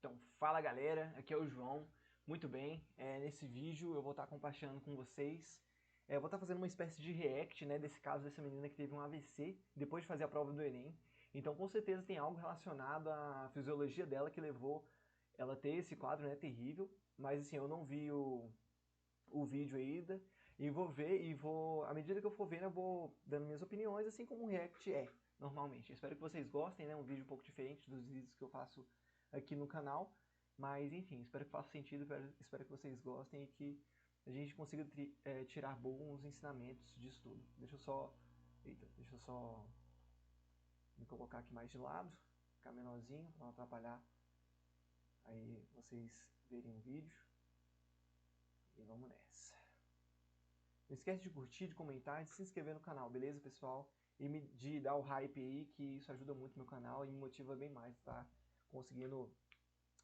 Então, fala galera, aqui é o João. Muito bem, nesse vídeo eu vou estar compartilhando com vocês. Eu vou estar fazendo uma espécie de react, né, desse caso dessa menina que teve um AVC depois de fazer a prova do Enem. Então, com certeza tem algo relacionado à fisiologia dela que levou ela a ter esse quadro, né, terrível. Mas assim, eu não vi o vídeo ainda e vou ver à medida que eu for vendo, eu vou dando minhas opiniões, assim como um react normalmente. Eu espero que vocês gostem, né, um vídeo um pouco diferente dos vídeos que eu faço aqui no canal, mas enfim, espero que faça sentido, espero que vocês gostem e que a gente consiga tirar bons ensinamentos disso tudo. Deixa eu só me colocar aqui mais de lado, ficar menorzinho, para não atrapalhar aí vocês verem o vídeo. E vamos nessa. Não esquece de curtir, de comentar, de se inscrever no canal, beleza, pessoal? E de dar o hype aí, que isso ajuda muito meu canal e me motiva bem mais, tá? Conseguindo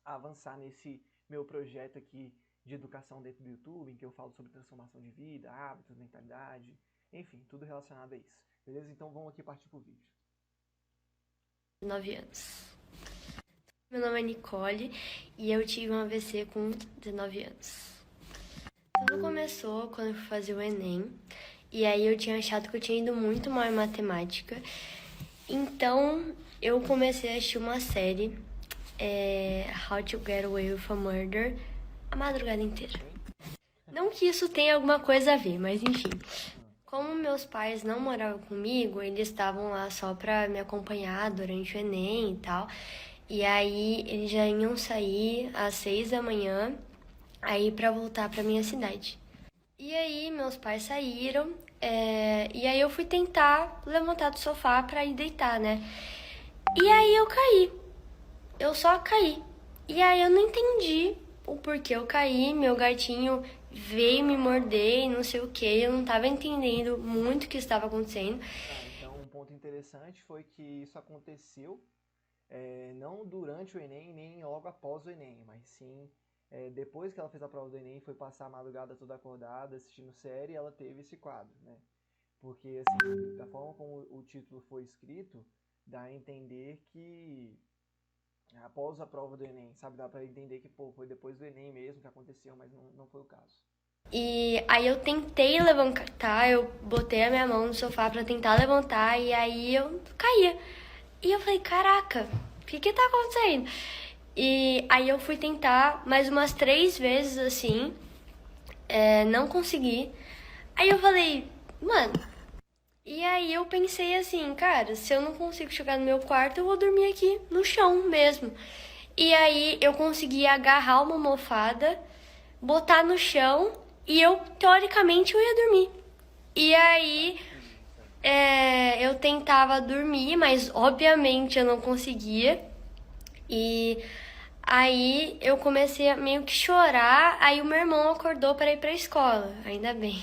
avançar nesse meu projeto aqui de educação dentro do YouTube, em que eu falo sobre transformação de vida, hábitos, mentalidade, enfim, tudo relacionado a isso. Beleza? Então vamos aqui partir pro vídeo. 9 anos. Meu nome é Nicole e eu tive um AVC com 19 anos. Tudo começou quando eu fui fazer o Enem, e aí eu tinha achado que eu tinha ido muito mal em matemática. Então eu comecei a assistir uma série, How to Get Away with a Murder, a madrugada inteira. Não que isso tenha alguma coisa a ver, mas enfim. Como meus pais não moravam comigo, eles estavam lá só pra me acompanhar durante o Enem e tal. E aí eles já iam sair às 6 da manhã, aí pra voltar pra minha cidade. E aí meus pais saíram, e aí eu fui tentar levantar do sofá pra ir deitar, né? E aí eu caí. Eu só caí. E aí eu não entendi o porquê eu caí, meu gatinho veio me morder e não sei o que, eu não tava entendendo muito o que estava acontecendo. Então um ponto interessante foi que isso aconteceu não durante o Enem, nem logo após o Enem, mas sim depois que ela fez a prova do Enem, foi passar a madrugada toda acordada, assistindo série, ela teve esse quadro, né? Porque, assim, da forma como o título foi escrito, dá a entender que após a prova do Enem, sabe? Dá pra entender que, pô, foi depois do Enem mesmo que aconteceu, mas não foi o caso. E aí eu tentei levantar, eu botei a minha mão no sofá pra tentar levantar e aí eu caía. E eu falei, caraca, o que tá acontecendo? E aí eu fui tentar mais umas 3 vezes assim, não consegui. Aí eu falei, mano, e aí eu pensei assim, cara, se eu não consigo chegar no meu quarto, eu vou dormir aqui no chão mesmo. E aí eu consegui agarrar uma almofada, botar no chão e eu, teoricamente, eu ia dormir. E aí eu tentava dormir, mas obviamente eu não conseguia. E aí eu comecei a meio que chorar, aí o meu irmão acordou para ir pra escola, ainda bem.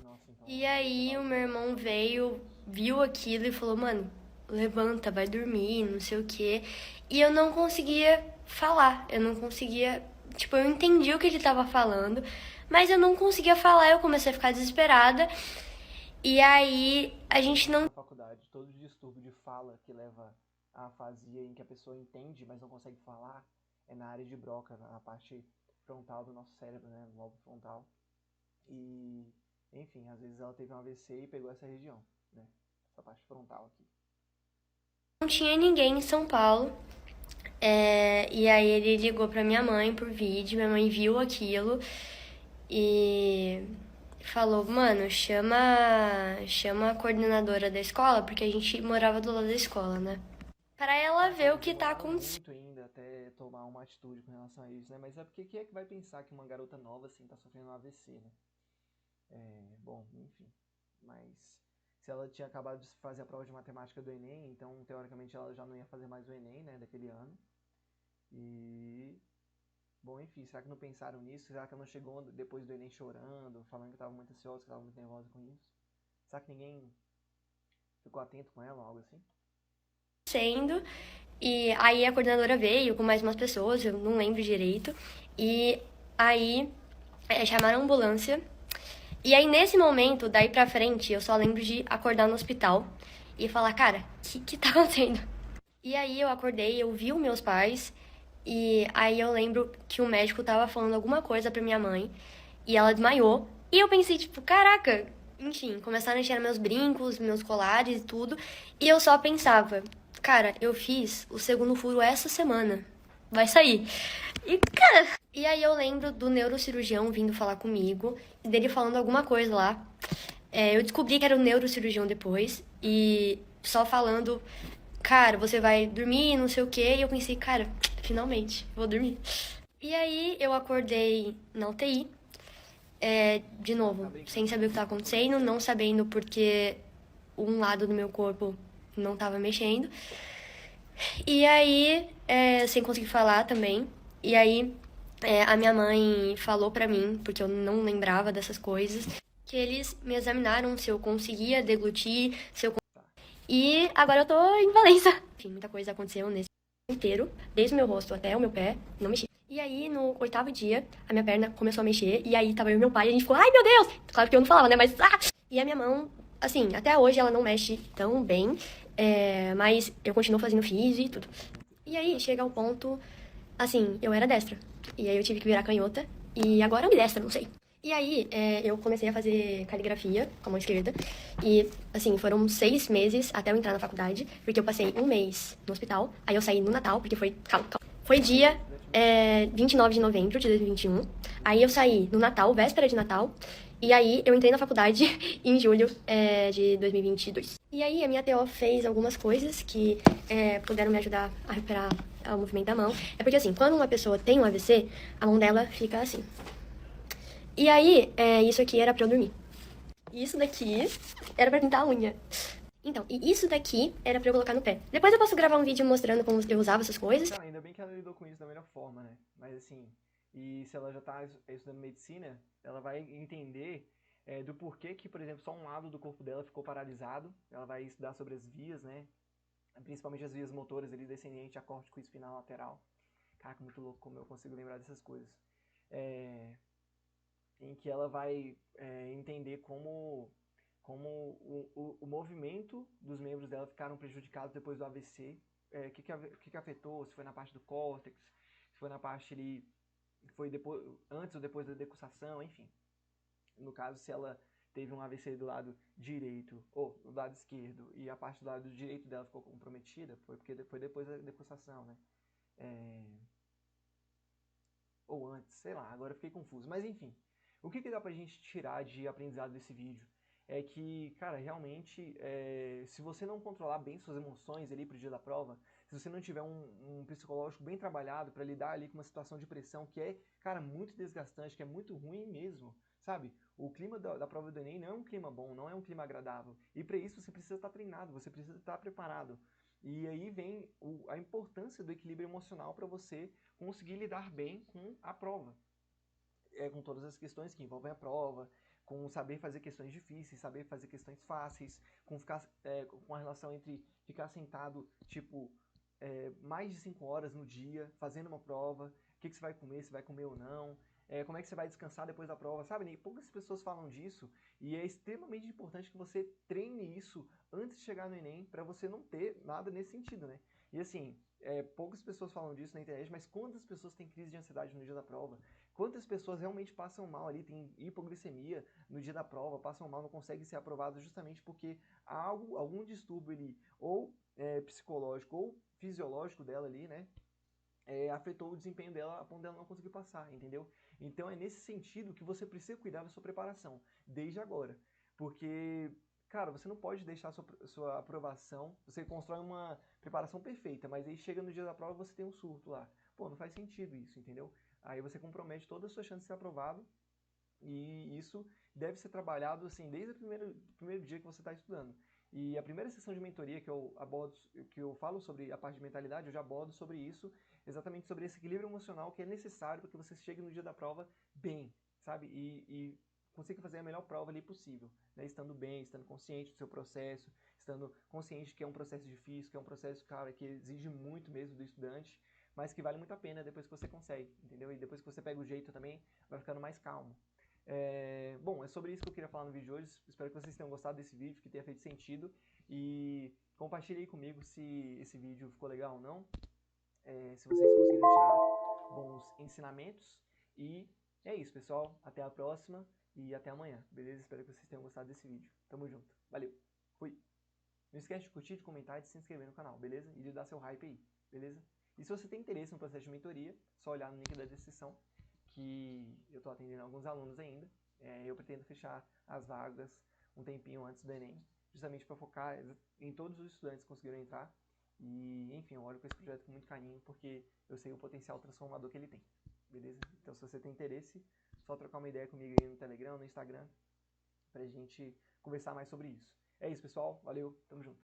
Nossa, então, E aí o meu irmão veio, viu aquilo e falou, mano, levanta, vai dormir, não sei o quê. E eu não conseguia falar, eu não conseguia, tipo, eu entendi o que ele tava falando, mas eu não conseguia falar, eu comecei a ficar desesperada. E aí a gente não... na faculdade, todo distúrbio de fala que leva à afasia em que a pessoa entende, mas não consegue falar, é na área de Broca, na parte frontal do nosso cérebro, né, no lobo frontal. E, enfim, às vezes ela teve um AVC e pegou essa região, né, essa parte frontal aqui. Não tinha ninguém em São Paulo. E aí ele ligou pra minha mãe por vídeo, minha mãe viu aquilo e falou, mano, chama a coordenadora da escola, porque a gente morava do lado da escola, né? Pra ela ver o que tá acontecendo. Muito ainda até tomar uma atitude com relação a isso, né, mas é porque quem é que vai pensar que uma garota nova, assim, tá sofrendo um AVC, né? Bom, enfim, mas se ela tinha acabado de fazer a prova de matemática do Enem, então teoricamente ela já não ia fazer mais o Enem, né, daquele ano. E, bom, enfim, será que não pensaram nisso? Será que ela não chegou depois do Enem chorando, falando que estava muito ansiosa, que estava muito nervosa com isso? Será que ninguém ficou atento com ela ou algo assim? E aí a coordenadora veio com mais umas pessoas, eu não lembro direito. E aí chamaram a ambulância. E aí nesse momento, daí pra frente, eu só lembro de acordar no hospital e falar, cara, o que tá acontecendo? E aí eu acordei, eu vi os meus pais E aí eu lembro que o médico tava falando alguma coisa pra minha mãe e ela desmaiou. E eu pensei, tipo, caraca, enfim, começaram a tirar meus brincos, meus colares e tudo. E eu só pensava, cara, eu fiz o segundo furo essa semana. Vai sair. E, cara. E aí eu lembro do neurocirurgião vindo falar comigo e dele falando alguma coisa lá. Eu descobri que era o neurocirurgião depois e só falando, cara, você vai dormir, não sei o quê. E eu pensei, cara, finalmente, vou dormir. E aí eu acordei na UTI, de Tá novo, sem brincando. saber o que estava acontecendo, não sabendo porque um lado do meu corpo não estava mexendo. E aí, sem conseguir falar também. E aí, a minha mãe falou pra mim, porque eu não lembrava dessas coisas, que eles me examinaram se eu conseguia deglutir, se eu... Tá. E agora eu tô em Valença. Enfim, muita coisa aconteceu nesse inteiro, desde o meu rosto até o meu pé, não mexi. E aí, no 8º dia, a minha perna começou a mexer, e aí tava eu e meu pai, e a gente ficou, ai meu Deus! Claro que eu não falava, né, mas... Ah! E a minha mão, assim, até hoje ela não mexe tão bem, mas eu continuo fazendo físio e tudo. E aí, chega ao ponto, assim, eu era destra, e aí eu tive que virar canhota, e agora eu me destra, não sei. E aí, eu comecei a fazer caligrafia com a mão esquerda. E, assim, foram 6 meses até eu entrar na faculdade, porque eu passei um mês no hospital. Aí eu saí no Natal, porque foi... Calma, calma. Foi dia 29 de novembro de 2021. Aí eu saí no Natal, véspera de Natal. E aí eu entrei na faculdade em julho de 2022. E aí a minha TO fez algumas coisas que puderam me ajudar a recuperar o movimento da mão. É porque, assim, quando uma pessoa tem um AVC, a mão dela fica assim. E aí, isso aqui era pra eu dormir. E isso daqui era pra pintar a unha. Então, e isso daqui era pra eu colocar no pé. Depois eu posso gravar um vídeo mostrando como eu usava essas coisas. Cara, ainda bem que ela lidou com isso da melhor forma, né? Mas assim, e se ela já tá estudando medicina, ela vai entender do porquê que, por exemplo, só um lado do corpo dela ficou paralisado. Ela vai estudar sobre as vias, né? Principalmente as vias motoras ali, descendente a córtico espinal lateral. Caraca, muito louco como eu consigo lembrar dessas coisas. É, em que ela vai entender como o movimento dos membros dela ficaram prejudicados depois do AVC, que afetou, se foi na parte do córtex, se foi na parte ali, foi depois, antes ou depois da decussação, enfim. No caso, se ela teve um AVC do lado direito ou do lado esquerdo e a parte do lado direito dela ficou comprometida, foi porque foi depois da decussação, né? É, ou antes, sei lá, agora eu fiquei confuso. Mas enfim, o que dá pra gente tirar de aprendizado desse vídeo? É que, cara, realmente, se você não controlar bem suas emoções ali pro dia da prova, se você não tiver um psicológico bem trabalhado para lidar ali com uma situação de pressão que é, cara, muito desgastante, que é muito ruim mesmo, sabe? O clima da prova do Enem não é um clima bom, não é um clima agradável. E para isso você precisa estar treinado, você precisa estar preparado. E aí vem a importância do equilíbrio emocional para você conseguir lidar bem com a prova. Com todas as questões que envolvem a prova, com saber fazer questões difíceis, saber fazer questões fáceis, com a relação entre ficar sentado, tipo, mais de 5 horas no dia, fazendo uma prova, o que você vai comer, se vai comer ou não, como é que você vai descansar depois da prova, sabe? Nem poucas pessoas falam disso e é extremamente importante que você treine isso antes de chegar no Enem para você não ter nada nesse sentido, né? E assim, poucas pessoas falam disso na internet, mas quantas pessoas têm crise de ansiedade no dia da prova? Quantas pessoas realmente passam mal ali, tem hipoglicemia no dia da prova, passam mal, não conseguem ser aprovados justamente porque há algum distúrbio ali, ou psicológico ou fisiológico dela ali, né? Afetou o desempenho dela a ponto dela não conseguir passar, entendeu? Então é nesse sentido que você precisa cuidar da sua preparação, desde agora. Porque, cara, você não pode deixar a sua aprovação, você constrói uma preparação perfeita, mas aí chega no dia da prova e você tem um surto lá. Pô, não faz sentido isso, entendeu? Aí você compromete toda a sua chance de ser aprovado e isso deve ser trabalhado assim desde o primeiro dia que você está estudando. E a primeira sessão de mentoria que eu abordo, que eu falo sobre a parte de mentalidade, eu já abordo sobre isso, exatamente sobre esse equilíbrio emocional que é necessário para que você chegue no dia da prova bem, sabe? E consiga fazer a melhor prova ali possível, né? Estando bem, estando consciente do seu processo, estando consciente que é um processo difícil, que é um processo, cara, que exige muito mesmo do estudante, mas que vale muito a pena depois que você consegue, entendeu? E depois que você pega o jeito também, vai ficando mais calmo. Bom, é sobre isso que eu queria falar no vídeo de hoje. Espero que vocês tenham gostado desse vídeo, que tenha feito sentido. E compartilhe aí comigo se esse vídeo ficou legal ou não. se vocês conseguiram tirar bons ensinamentos. E é isso, pessoal. Até a próxima e até amanhã, beleza? Espero que vocês tenham gostado desse vídeo. Tamo junto. Valeu. Fui. Não esquece de curtir, de comentar e de se inscrever no canal, beleza? E de dar seu hype aí, beleza? E se você tem interesse no processo de mentoria, só olhar no link da descrição, que eu estou atendendo alguns alunos ainda. Eu pretendo fechar as vagas um tempinho antes do Enem, justamente para focar em todos os estudantes que conseguiram entrar. E, enfim, eu olho para esse projeto com muito carinho, porque eu sei o potencial transformador que ele tem, beleza? Então, se você tem interesse, só trocar uma ideia comigo aí no Telegram, no Instagram, pra gente conversar mais sobre isso. É isso, pessoal. Valeu, tamo junto.